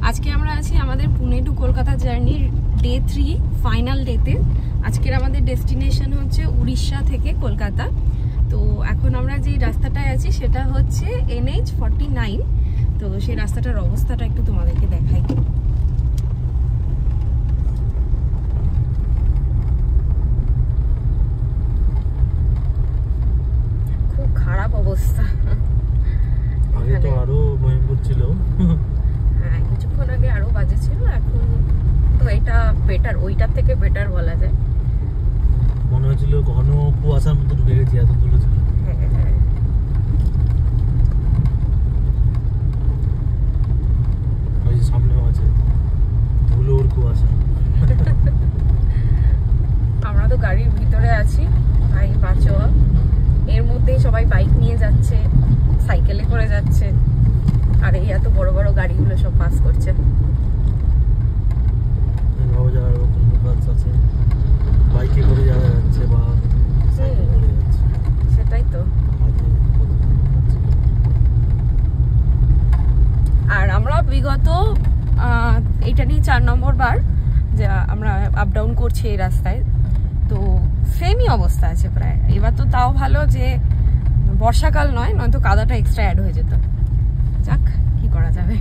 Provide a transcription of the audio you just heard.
আজকে আমরা আছি আমাদের পুনে টু কলকাতা জার্নির ডে 3 ফাইনাল ডেতে। আজকের আমাদের ডেস্টিনেশন হচ্ছে উড়িষ্যা থেকে কলকাতা। তো এখন আমরা যে রাস্তাটায় আছি সেটা হচ্ছে NH49। তো সেই রাস্তাটার অবস্থাটা একটু তোমাদেরকে দেখাই। খুব খারাপ অবস্থা, আগে তো আরো ভয়ঙ্কর ছিল। হ্যাঁ, কিছুক্ষণ আগে আরো বাজে ছিল, এখন তো এটা বেটার, ওইটার থেকে বেটার বলা যায়। মনে হচ্ছিল ঘন কুয়াশার মতো ঢুকে গেছি, এত দূরে ছিল। ওই সামনেও আছে ধুলোর কুয়াশা। আমরা তো গাড়ির ভিতরে আছি, ভাই বাঁচোয়া। এর মধ্যেই সবাই বাইক নিয়ে যাচ্ছে, সাইকেলে করে যাচ্ছে, আর এই এত বড় বড় গাড়িগুলো সব পাস করছে। বাইকে করে যারা যাচ্ছে বা সাইকেল করে যাচ্ছে, সেটাই তো। আর আমরা বিগত এটা নিয়ে 4 নম্বর বার যা আমরা আপ ডাউন করছি এই রাস্তায়, তো সেমই অবস্থা আছে প্রায়। এবার তো তাও ভালো যে বর্ষাকাল নয়, নয়তো কাদাটা এক্সট্রা অ্যাড হয়ে যেত। যাক, কি করা যাবে।